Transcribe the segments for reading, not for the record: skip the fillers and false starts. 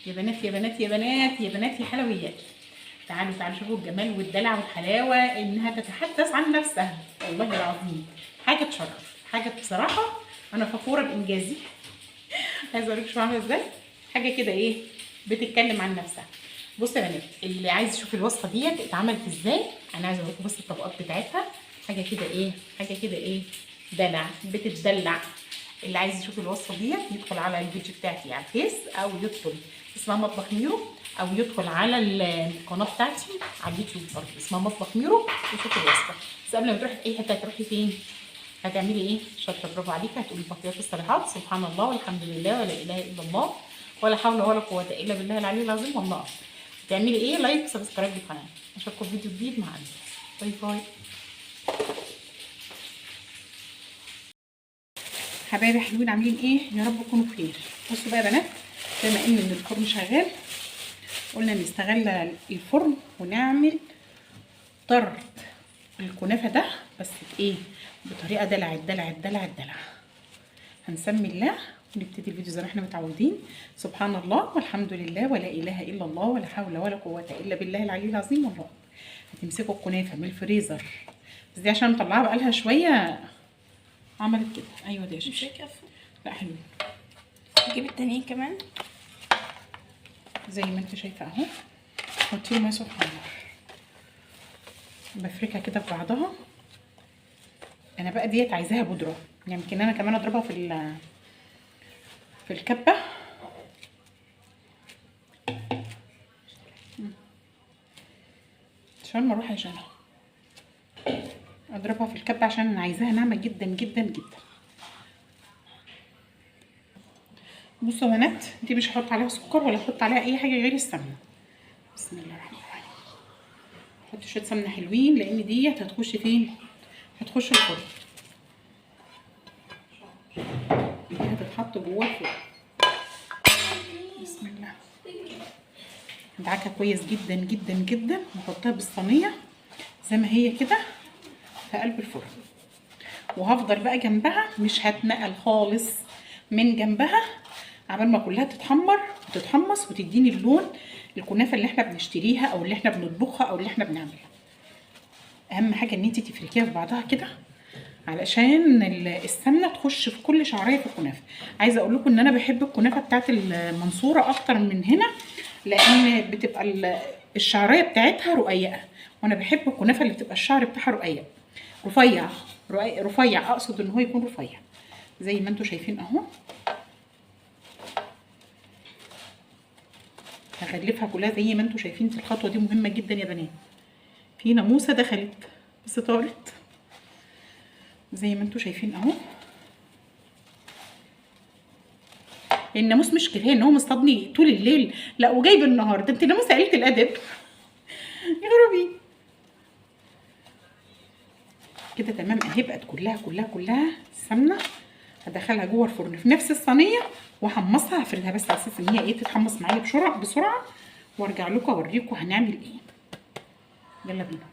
يا بنات يا بنات يا بنات يا بنات يا حلويات، تعالوا تعالوا شوفوا الجمال والدلع والحلاوه، انها تتحدث عن نفسها. والله العظيم حاجه تشرف، حاجه بصراحه انا فخوره بانجازي. عايزه اوريكم شوفوا عامله ازاي، حاجه كده ايه بتتكلم عن نفسها. بصوا يا بنات، اللي عايز يشوف الوصفه ديت اتعملت ازاي، انا عايزه اوريكم بس الطبقات بتاعتها. حاجه كده ايه، حاجه كده ايه، دلع، بتتدلع. اللي عايز يشوف الوصفه ديت يدخل على البيج بتاعتي على الفيس، او يدخل اسمها مطبخ ميرو، او يدخل على القناه بتاعتي على اليوتيوب برضه اسمها مطبخ ميرو ويشوف الوصفه. بس قبل ما تروحي في اي حته هتروحي فين؟ هتعملي ايه؟ شاطره، برافو عليكي. هتقولي البقيات الصالحات، سبحان الله والحمد لله ولا اله الا الله ولا حول ولا قوه الا بالله العلي العظيم والله. هتعملي ايه؟ لايك وسبسكرايب للقناه. اشوفكم في فيديو جديد مع باي باي. حبايبي حلوين، عاملين ايه؟ يا رب تكونوا بخير. بصوا بقى يا بنات، بما ان الفرن شغال قلنا نستغل الفرن ونعمل طرد الكنافه ده، بس بايه؟ بطريقه دلع الدلع الدلع الدلع. هنسمي الله ونبتدي الفيديو زي ما احنا متعودين. سبحان الله والحمد لله ولا اله الا الله ولا حول ولا قوه الا بالله العلي العظيم والله. هتمسكوا الكنافه من الفريزر، بس دي عشان مطلعها بقالها شويه عملت كده. ايوه دي يا مش هيكفي. لا حلو. نجيب التانيين كمان زي ما انت شايفه اهو. حطي له ميه سخنه، بفركها كده في بعضها. انا بقى ديت عايزاها بودره، يعني يمكن انا كمان اضربها في الكبه. عشان ما اروح عشانها اضربها في الكبه، عشان انا عايزاها ناعمه جدا جدا جدا. بصوا يا بنات، دي مش هحط عليها سكر ولا هحط عليها اي حاجه غير السمنه. بسم الله الرحمن الرحيم. هحط شويه سمنه حلوين، لان ديت هتخش فين؟ هتخش الفرن. دي هتتحط جوه الفرن. بسم الله. ندعكها كويس جدا جدا جدا، ونحطها بالصينيه زي ما هي كده في قلب الفرن. وهفضل بقى جنبها، مش هتنقل خالص من جنبها عبال ما كلها تتحمر وتتحمص وتديني اللون الكنافه اللي احنا بنشتريها او اللي احنا بنطبخها او اللي احنا بنعملها. اهم حاجه ان انت تفركيها في بعضها كده، علشان السمنه تخش في كل شعريه في الكنافه. عايزه اقول لكم ان انا بحب الكنافه بتاعت المنصوره اكتر من هنا، لان بتبقى الشعريه بتاعتها رقيقه، وانا بحب الكنافه اللي بتبقى الشعر بتاعها رقيق رفيع. رفيع اقصد ان هو يكون رفيع زي ما انتم شايفين اهو. هغلفها كلها زي ما انتم شايفين. الخطوه دي مهمه جدا يا بنات. في ناموسه دخلت بس طارت زي ما انتم شايفين اهو. الناموس مش كده ان هو مصطادني طول الليل، لا وجايب النهار. ده انت ناموسه قليله الادب يا غرابي. كده تمام اهي، بقت كلها كلها كلها سمنه. هدخلها جوه الفرن في نفس الصينيه واحمصها. هفردها بس على اساس ان هي ايه تتحمص معايا بسرعه بسرعه، وارجع لكم اوريكم هنعمل ايه. يلا بينا.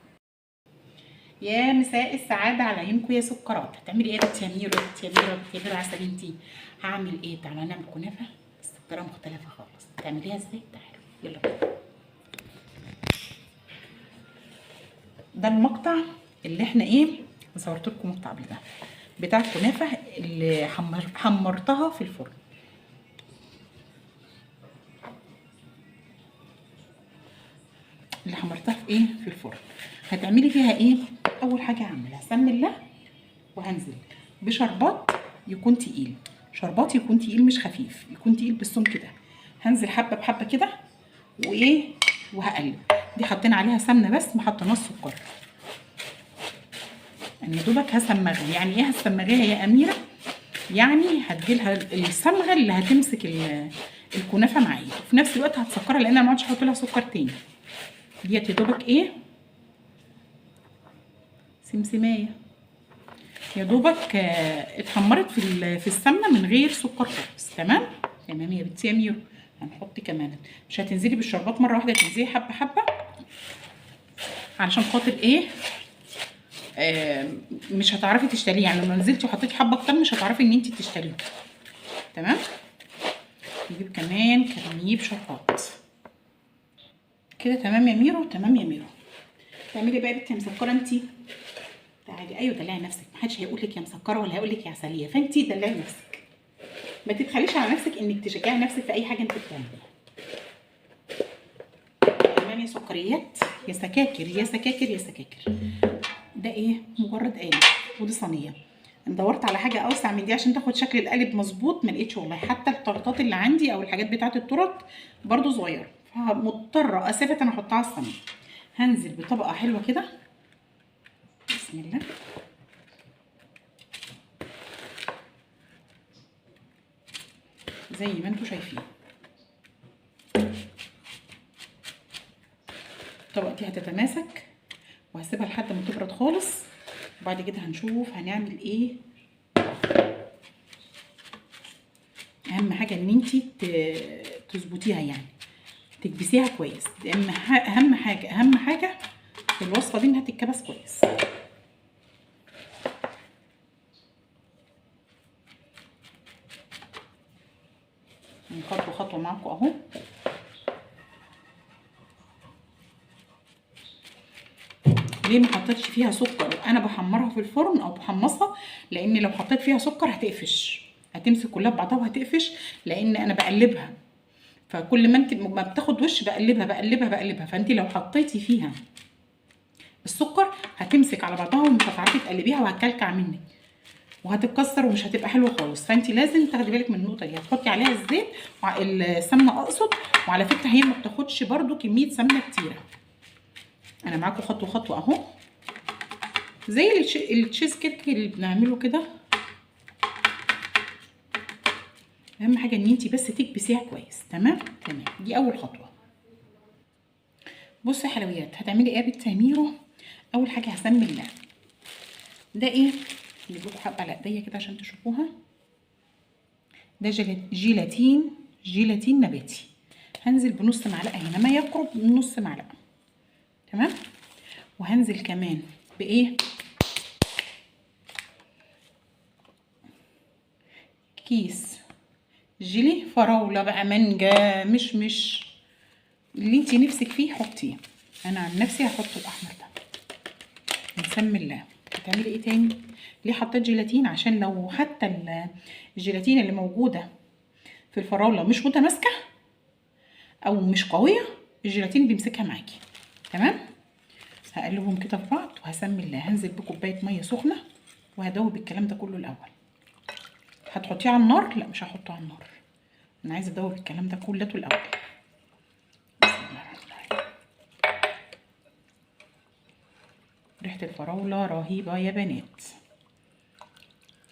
يا مساء السعاده على عينكم يا سكرات. هتعملي ايه يا بنتي يا ميرو؟ يا ميرو يا ميرو عسل انتي. هعمل ايه؟ تعالى نعمل كنافه بس بطريقه مختلفه خالص. هتعمليها ازاي؟ تعالوا يلا بينا. ده المقطع اللي احنا ايه صورت لكم مقطع قبل ده بتاع الكنافه اللي حمرتها في الفرن. اللي حمرتها في ايه؟ في الفرن. هتعملي فيها ايه؟ اول حاجه هعملها سمي الله، وهنزل بشربات يكون تقيل. شربات يكون تقيل مش خفيف، يكون تقيل بالسمك كده. هنزل حبه بحبه كده وايه، وهقلب. دي حطينا عليها سمنه بس ما حطيناش سكر. يعني يا دوبك هسمغها. يعني ايه هسمغيها يا اميره؟ يعني هتجيلها الصمغه اللي هتمسك الكنافه معايا، وفي نفس الوقت هتسكرها لان انا ما عادش هحط لها سكر تاني. ديت يا دوبك ايه سمسمايه يا دوبك اتحمرت في السمنه من غير سكر خالص. تمام تمام يا بنتي يا ميرو. هنحط كمان، مش هتنزلي بالشربات مره واحده، تنزلي حبه حبه علشان خاطر ايه مش هتعرفي تشتريه. يعني لو نزلتي وحطيتي حبه اكتر مش هتعرفي ان انت تشتريه. تمام. نجيب كمان كرنيب شربات كده. تمام يا ميرو، تمام يا ميرو. تعملي بقى يا بنتي مسكره انتي؟ تعالي. ايوه دلعي نفسك، محدش هيقول لك يا مسكره ولا هيقول لك يا عسليه، فانتي دلعي نفسك، ما تبخليش على نفسك انك تشجعي نفسك في اي حاجه انت بتعمليها. تمام يا سكريات، يا سكاكر يا سكاكر يا سكاكر. ده ايه؟ مجرد قالب، ودي صينيه. انا دورت على حاجه اوسع من دي عشان تاخد شكل القالب مظبوط، ما لقيتش والله. حتى الطرطات اللي عندي او الحاجات بتاعه التورت برده صغيره، فمضطره اسافه انا احطها على الصينيه. هنزل بطبقه حلوه كده، بسم الله. زي ما انتم شايفين الطبقه دي هتتماسك، وهسيبها لحد ما تبرد خالص، وبعد كده هنشوف هنعمل ايه. اهم حاجه ان انتي تظبطيها، يعني تكبسيها كويس. اهم حاجه في الوصفه دي انها تتكبس كويس. خطوه خطوه معاكم اهو. ليه ما حطيتش فيها سكر؟ انا بحمرها في الفرن او بحمصها، لان لو حطيت فيها سكر هتقفش، هتمسك كلها ببعضها وهتقفش، لان انا بقلبها. فكل ما انت ما بتاخد وش بقلبها، فانت لو حطيتي فيها السكر هتمسك على بعضها ومش هتعرفي تقلبيها وهتكلكع منك وهتتكسر ومش هتبقى حلوه خالص. فانت لازم تاخدي بالك من النقطه دي. هتحطي عليها الزيت السمنه اقصد، وعلى فكره هي ما بتاخدش برده كميه سمنه كتيره. انا معاكم خطوه خطوه اهو، زي التشيز كيك اللي بنعمله كده. اهم حاجه ان انت بس تكبسيها كويس. تمام تمام، دي اول خطوه. بصي يا حلويات، هتعملي ايه يا بنت ميرو؟ اول حاجه هسمي الله. ده ايه؟ نجيب لكم حبه على ايديا كده عشان تشوفوها. ده جيلاتين نباتي. هنزل بنص معلقه هنا، ما يقرب من نص معلقه. تمام. وهنزل كمان بايه؟ كيس جيلي فراوله بقى، مانجا، مش اللي انتي نفسك فيه حطيه. انا عن نفسي هحط الاحمر ده. نسمي الله. هتعملي ايه تاني؟ ليه حطيت جيلاتين؟ عشان لو حتى الجيلاتين اللي موجوده في الفراوله مش متماسكه او مش قويه، الجيلاتين بيمسكها معاكي. تمام. هقلبهم كده في بعض وهسمي الله. هنزل بكوبايه ميه سخنه وهدوب الكلام ده كله الاول. هتحطيه على النار؟ لا مش هحطه على النار، انا عايزه ادوب الكلام ده كله الاول. ريحه الفراوله رهيبه يا بنات.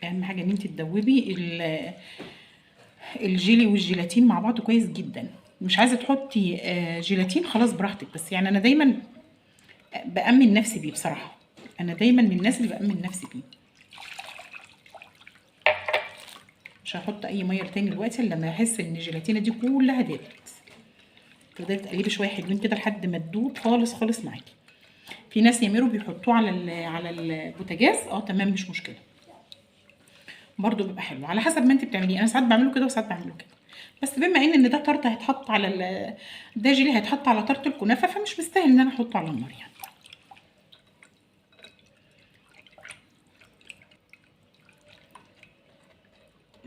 اهم حاجه ان انت تدوبي الجيلي والجيلاتين مع بعض كويس جدا. مش عايزه تحطي جيلاتين خلاص براحتك، بس يعني انا دايما بأمن نفسي بيه بصراحه. انا دايما من الناس اللي بأمن نفسي بيه. مش هحط اي ميه تاني دلوقتي الا لما احس ان الجيلاتينه دي كلها دابت. تفضلي تقلبي شويه حلوين كده لحد ما تدوب خالص خالص معاكي. في ناس يعملوا بيحطوه على البوتاجاز، تمام مش مشكله، برضو بيبقى حلو على حسب ما انت بتعمليه. انا ساعات بعمله كده وساعات بعمله كده، بس بما ان ده طرط هيتحط على ده جيلي هيتحط على طرط الكنافه، فمش مستاهل ان انا احطه على النار يعني.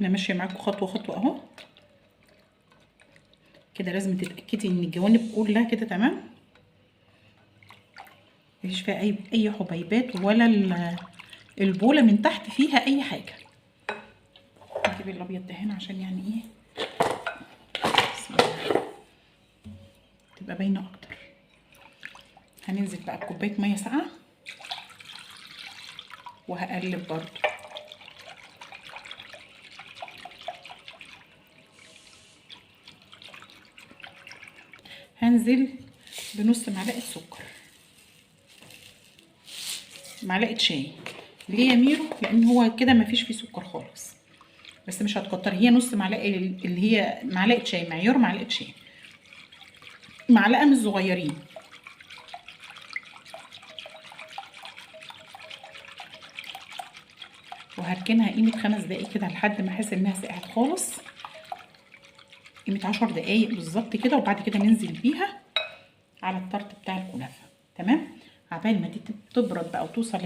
انا ماشيه معاكم خطوه خطوه اهو كده. لازم تتاكدي ان الجوانب كلها كده تمام، مفيش فيها اي حبيبات ولا البوله من تحت فيها اي حاجه. نجيب الابيض ده هنا عشان يعني ايه تبقى باينه اكتر. هننزل بقى بكوبايه ميه ساقعه وهقلب برضو. هنزل بنص معلقه سكر، معلقه شاي. ليه يا ميرو؟ لان هو كده مفيش فيه سكر خالص، بس مش هتكتري. هي نص معلقه اللي هي معلقه شاي، معيار معلقه شاي، معلقه من الصغيرين. وهركنها قيمه 5 دقايق كده لحد ما احس انها سقعت خالص. قيمه 10 دقايق بالظبط كده، وبعد كده ننزل بيها على الطرت بتاع الكنافه. تمام. عبال ما دي تبرد بقى وتوصل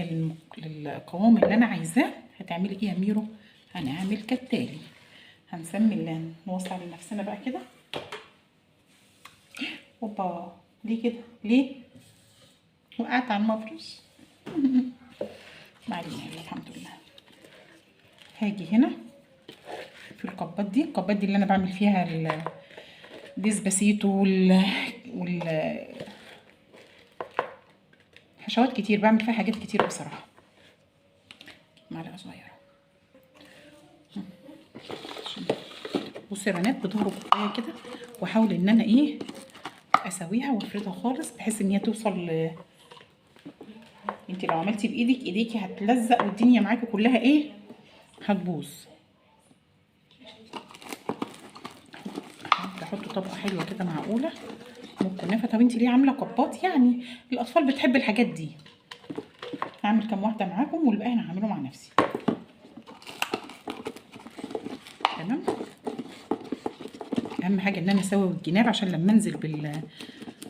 للقوام اللي انا عايزاه، هتعملي ايه يا ميرو؟ هنعمل كالتالي. هنسمي الله، نوصل لنفسنا بقى كده. اوبا، ليه كده؟ ليه وقعت على المفرش؟ معلش، الحمد لله. هاجي هنا في الكبات دي، الكبات دي اللي انا بعمل فيها الديسباسيتو حشوات كتير، بعمل فيها حاجات كتير بصراحه. معلقه صغيره. بصوا يا بنات، بظهر كوبايه كده، واحاول ان انا ايه اسويها وافردها خالص بحيث ان هي توصل انت لو عملتي بايدك ايديكي هتلزق والدنيا معاكي كلها ايه هتبوظ. احط طبقه حلوه كده معقوله من الكنافه. طب انت ليه عامله كبات؟ يعني الاطفال بتحب الحاجات دي. هعمل كام واحده معاكم والباقي انا هعمله مع نفسي. تمام. اهم حاجه ان انا اسوي الجناب عشان لما انزل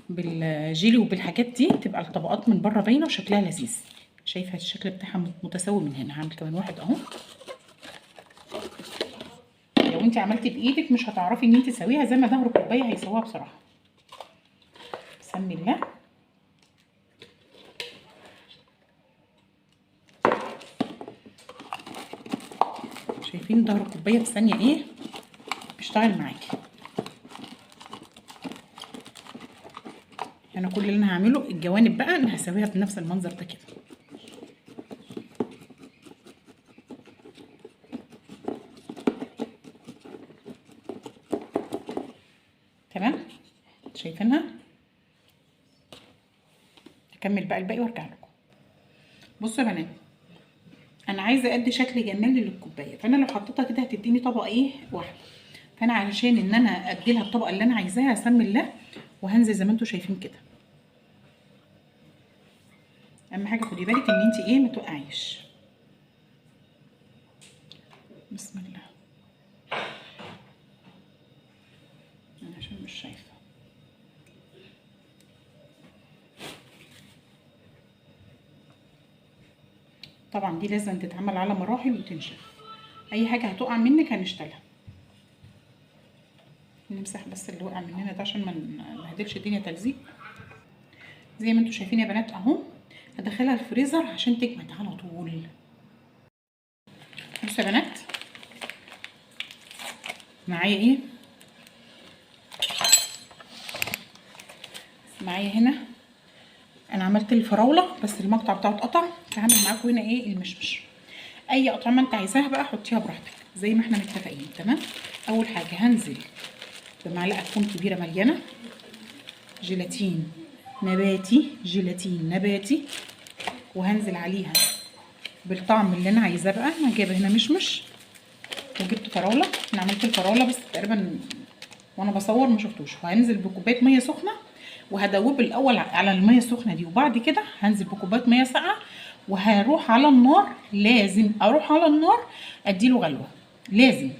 بالجيلي وبالحاجات دي تبقى الطبقات من بره باينه وشكلها لذيذ. شايفه الشكل بتاعها متساوي من هنا. هعمل كمان واحد اهو. لو انت عملتي بايدك مش هتعرفي ان انت تسويها زي ما ظهر الكوبايه هيسويها بصراحه. بسم الله. شايفين ظهر الكوبايه في ثانيه ايه بيشتغل معاكي. انا كل اللي انا هعمله الجوانب بقى انا هسويها بنفس المنظر ده كده. تمام. شايفينها؟ هكمل بقى الباقي وارجع لكم. بصوا يا بنات، انا عايزه ادي شكل جمالي للكوبايه، فانا لو حطيتها كده هتديني طبقه ايه واحده. فانا علشان ان انا ادي لها الطبقه اللي انا عايزاها هسمي الله وهنزل زي ما انتم شايفين كده. اهم حاجه خدي بالك ان انت ايه ما توقعيش. بسم الله. انا عشان مش شايفه. طبعا دي لازم تتعمل على مراحل وتنشف. اي حاجه هتقع منك هنشتغلها. نمسح بس اللي وقع مننا ده عشان ما نبهدلش الدنيا تلزيق. زي ما انتم شايفين يا بنات اهو. هدخلها الفريزر عشان تجمد على طول. بصوا يا بنات معايا ايه؟ معايا هنا انا عملت الفراوله بس المقطع بتاعه اتقطع، هعمل معاكم هنا ايه المشمش. اي اطعمه انت عايزاها بقى حطيها براحتك زي ما احنا متفقين. تمام. اول حاجه هنزل بمعلقه تكون كبيره مليانه جيلاتين نباتي، جيلاتين نباتي، وهنزل عليها بالطعم اللي انا عايزاه بقى. انا جايبه هنا مشمش وجبت فراوله. انا عملت الفراوله بس تقريبا وانا بصور ما شفتوش. وهنزل بكوبايه ميه سخنه وهدوب الاول على الميه السخنه دي، وبعد كده هنزل بكوبايه ميه ساقعه وهروح على النار. لازم اروح على النار اديله غلوه لازم،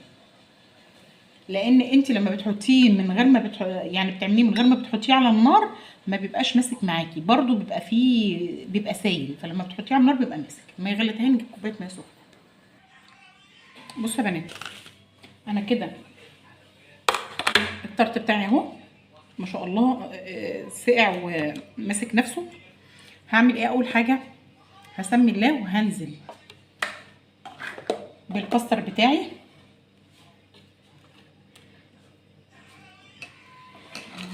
لان انت لما بتحطيه من غير ما يعني بتعمليه من غير ما بتحطيه على النار ما بيبقاش ماسك معاكي، برده بيبقى فيه بيبقى سايل، فلما بتحطيه على النار بيبقى ماسك. ما يغلي تاني نجيب كوبايه ميه سخنه. بصوا يا بنات انا كده الطرت بتاعي اهو ما شاء الله سقع وماسك نفسه. هعمل ايه؟ اول حاجه هسمي الله وهنزل بالكاستر بتاعي.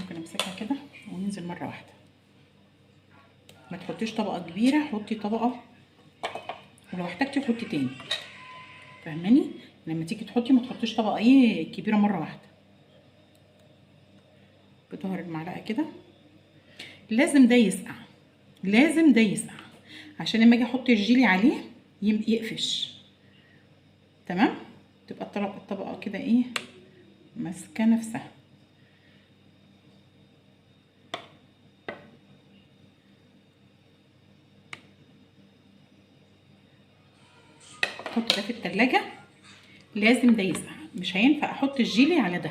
ممكن امسكها كده وننزل مره واحده. ما تحطيش طبقه كبيره، حطي طبقه ولو احتجتي حطي تاني. فاهماني؟ لما تيجي تحطي ما تحطيش طبقه ايه كبيره مره واحده. بظهر المعلقه كده. لازم ده يسقع، لازم ده يسقع عشان لما اجي احط الجيلي عليه يقفش. تمام. تبقى الطبقه كده ايه ماسكه نفسها. احط ده في التلاجة. لازم ده يسقع، مش هينفع احط الجيلي على ده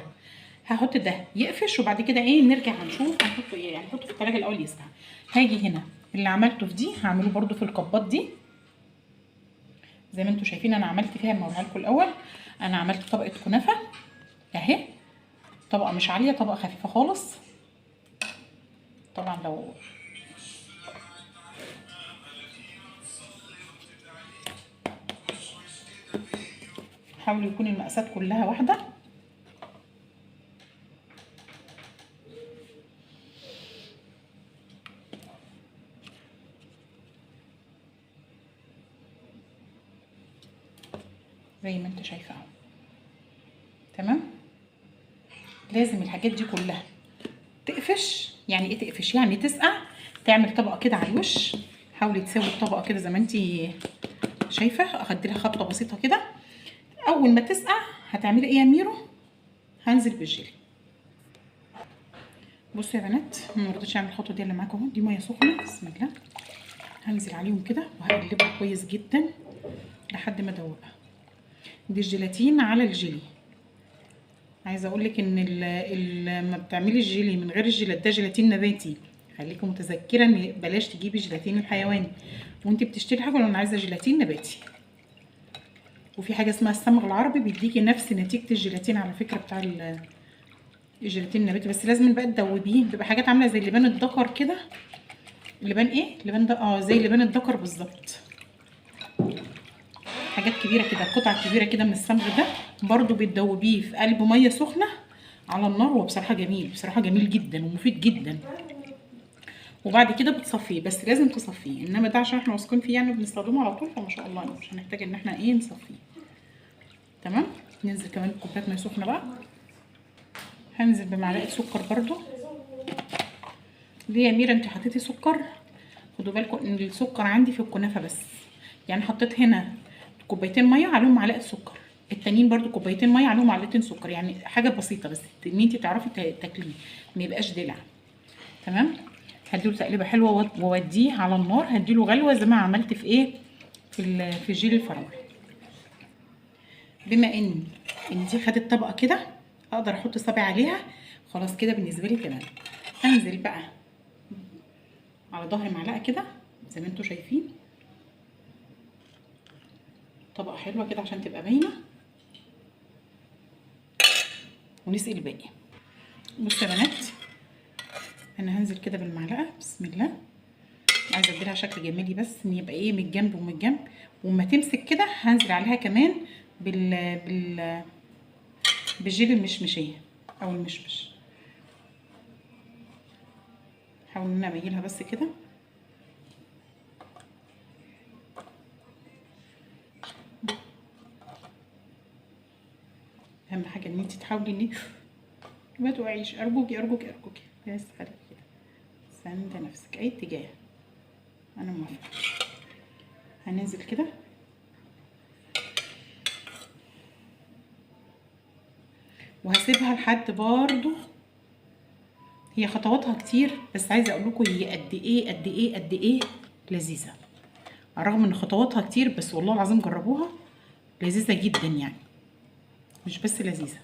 هحط ده يقفش، وبعد كده ايه نرجع هنشوف هنحطه ايه. هنحطه في التلاجة الاول يسقع. هاجي هنا اللي عملته في دي هعمله برده في الكبات دي زي ما انتم شايفين. انا عملت فيها اما اوريها لكم الاول. انا عملت طبقه كنافه اهي، طبقه مش عاليه، طبقه خفيفه خالص. طبعا لو حاولوا يكون المقاسات كلها واحده. زي ما انت شايفه اهو. تمام. لازم الحاجات دي كلها تقفش. يعني ايه تقفش؟ يعني تسقع، تعمل طبقه كده على الوش. حاولي تسوي الطبقه كده زي ما انت شايفه. اخدي لها خبطه بسيطه كده. اول ما تسقع هتعملي ايه يا ميرو؟ هنزل بالجيلي. بصوا يا بنات، ما رضيتش اعمل الخطوه دي اللي معاكم اهو. دي ميه سخنه، بسم الله. هنزل عليهم كده وهقلبها كويس جدا لحد ما ادوقها. دي الجيلاتين على الجيلي. عايزه اقول لك ان لما بتعملي الجيلي من غير الجيلات ده جيلاتين نباتي. خليكم متذكره ان بلاش تجيبي جيلاتين الحيواني وانت بتشتري حاجه، لو انا عايزه جيلاتين نباتي. وفي حاجه اسمها الصمغ العربي بيديكي نفس نتيجه الجيلاتين على فكره بتاع الجيلاتين النباتي، بس لازم بقى تدوبيه. بتبقى حاجات عامله زي لبان الدكر كده. لبان ايه؟ لبان ده زي لبان الدكر بالظبط. حاجات كبيره كده، قطع كبيره كده من الصمغ ده. برضو بتدوبيه في قلب ميه سخنه على النار. وبصراحه جميل، بصراحه جميل جدا ومفيد جدا. وبعد كده بتصفيه، بس لازم تصفيه. انما ده عشان احنا واثقين فيه يعني بنستخدمه على طول، فما شاء الله مش هنحتاج ان احنا ايه نصفيه. تمام. ننزل كمان بكوبايه ميه سخنه بقى. هنزل بمعلقه سكر برضو. ليه يا ميرا انت حطيتي سكر؟ خدوا بالكم ان السكر عندي في الكنافه بس. يعني حطيت هنا كوبايتين ميه عليهم معلقه سكر، التانيين برضو كوبايتين ميه عليهم معلقتين سكر. يعني حاجه بسيطه بس ان انت تعرفي تاكليه ما يبقاش دلع. تمام. هديله تقليبه حلوه واوديه على النار. هديله غلوه زي ما عملت في ايه في جيل الفراوله. بما ان دي خدت طبقه كده اقدر احط صابع عليها. خلاص كده بالنسبه لي تمام. انزل بقى على ظهر معلقه كده زي ما انتم شايفين. طبقه حلوه كده عشان تبقى باينه. ونسقي الباقي. بصوا يا بنات، انا هنزل كده بالمعلقه بسم الله. عايزه اديلها شكل جمالي بس ان يبقى ايه من الجنب ومن الجنب. وما تمسك كده هنزل عليها كمان بالجيل المشمشيه او المشمش. حاول ان انا اميلها بس كده. اهم حاجه ان انت تحاولي ان ما توعيش. ارجوكي ارجوكي ارجوكي بس خليكي كده ساندة نفسك اي اتجاه. انا موافقه. هننزل كده وهسيبها لحد برضو. هي خطواتها كتير بس عايزه اقول لكم هي قد ايه قد ايه قد ايه لذيذه. على الرغم ان خطواتها كتير بس والله العظيم جربوها، لذيذه جدا يعني. مش بس لذيذه.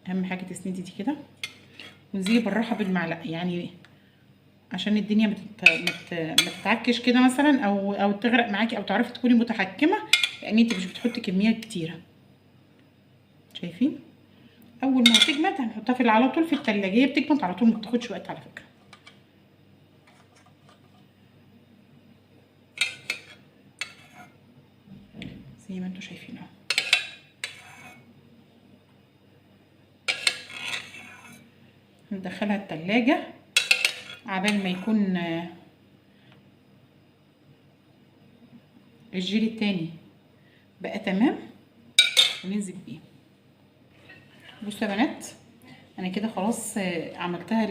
اهم حاجه تسندي دي كده وانزلي بالراحه بالمعلقه يعني عشان الدنيا ما تتعكش كده مثلا او تغرق معاكي او تعرفي تكوني متحكمه. لان انت مش بتحطي كميات كتيره. شايفين؟ اول ما هتجمد هنحطها على طول في التلاجة. هي بتجمد على طول ما بتاخدش وقت على فكره. زي ما انتم شايفين اهو. هندخلها التلاجة عبال ما يكون الجيل التاني بقى تمام وننزل بيه. بصوا يا بنات، انا كده خلاص عملتها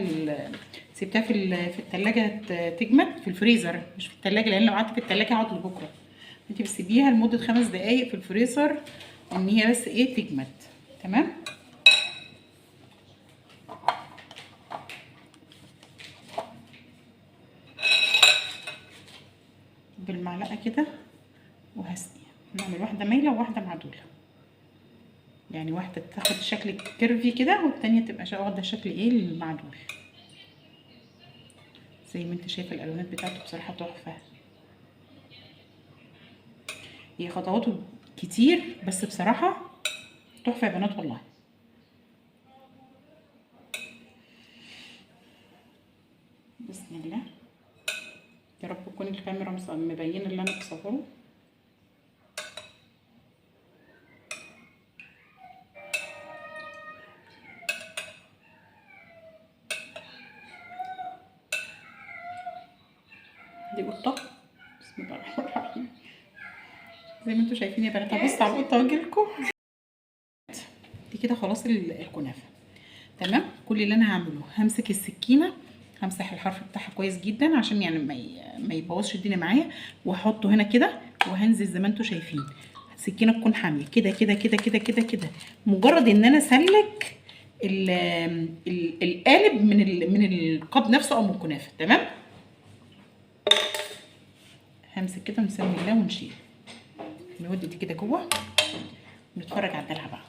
سيبتها في التلاجة تجمد في الفريزر مش في التلاجة. لان لو قعدت في التلاجة هقعد لبكره. انت بتسيبيها لمده 5 دقايق في الفريزر ان هي بس ايه تجمد. تمام. بالمعلقه كده وهسقيها. نعمل واحده مايله وواحده معدوله، يعني واحده تاخد شكل كيرفي كده والتانيه تبقى واخده شكل ايه المعدول. زي ما انت شايفه الالوانات بتاعته بصراحه تحفه. هي خطواته كتير بس بصراحه تحفه يا بنات والله. بسم الله. يا رب تكون الكاميرا مبينه اللي انا بصوره. دي قطه، بسم الله الرحمن الرحيم. زي ما انتم شايفين يا بنات، هبص على القطه واجيلكم. دي كده خلاص الكنافه تمام. كل اللي انا هعمله همسك السكينه، همسح الحرف بتاعها كويس جدا عشان يعني ما يبوظش الدنيا معايا، واحطه هنا كده وهنزل زي ما انتم شايفين. السكينه تكون حاميه كده كده كده كده كده كده، مجرد ان انا اسلك القالب من القاب نفسه او من الكنافه تمام. همسك كده ونسمي الله ونشيل، نودي دي كده جوه ونتفرج على الدلع بقى.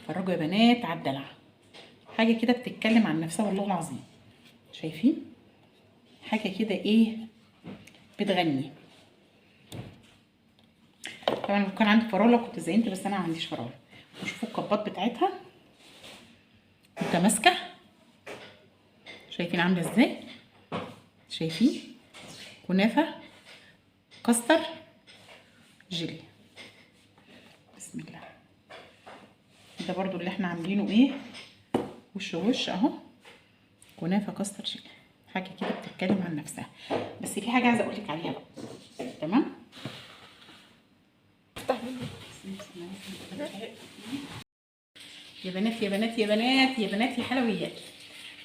اتفرجوا يا بنات على الدلع، حاجه كده بتتكلم عن نفسها والله العظيم. شايفين حاجه كده ايه بتغني. طبعا لو كان عندي فراوله كنت زينت، بس انا ما عنديش فراوله. وشوفوا القبات بتاعتها متماسكه، شايفين عامله ازاي؟ شايفين كنافه كاستر جيلي. بسم الله. ده برضو اللي احنا عاملينه ايه وش وش اهو، كنافه كاستر جيلي. حاجه كده بتتكلم عن نفسها. بس في حاجه عايزه اقول لك عليها بقى تمام. يا بنات يا بنات يا بنات يا بنات يا حلويات،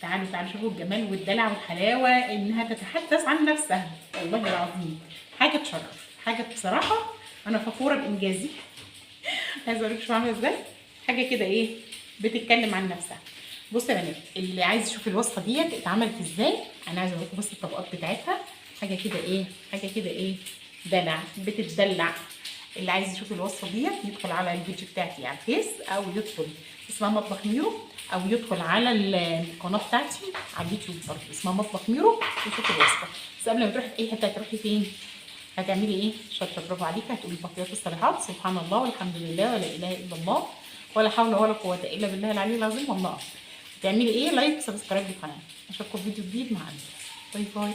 تعالوا تعالوا شوفوا الجمال والدلع والحلاوه، انها تتحدث عن نفسها والله العظيم. حاجه تشرف، حاجه بصراحه انا فخوره بانجازي. عايزه اوريكم شوفوا عامله ازاي، حاجه كده ايه بتتكلم عن نفسها. بصوا يا بنات، اللي عايز يشوف الوصفه ديت اتعملت ازاي، انا عايزه اوريكم بس الطبقات بتاعتها. حاجه كده ايه، حاجه كده ايه دلع، بتتدلع. اللي عايز يشوف الوصفه ديت يدخل على البيج بتاعتي على الفيس، او يدخل اسمها مطبخ ميرو، او يدخل على القناه بتاعتي على اليوتيوب برضه اسمها مطبخ ميرو ويشوف الوصفه. بس قبل ما تروحي في اي حته هتروحي فين؟ هتعملي ايه؟ شاطره برافو عليكي. هتقولي البقيات الصالحات سبحان الله والحمد لله ولا اله الا الله ولا حول ولا قوه الا بالله العلي العظيم والله اكبر. تعملي ايه؟ لايك وسبسكرايب للقناه. اشوفكم في فيديو جديد مع باي باي.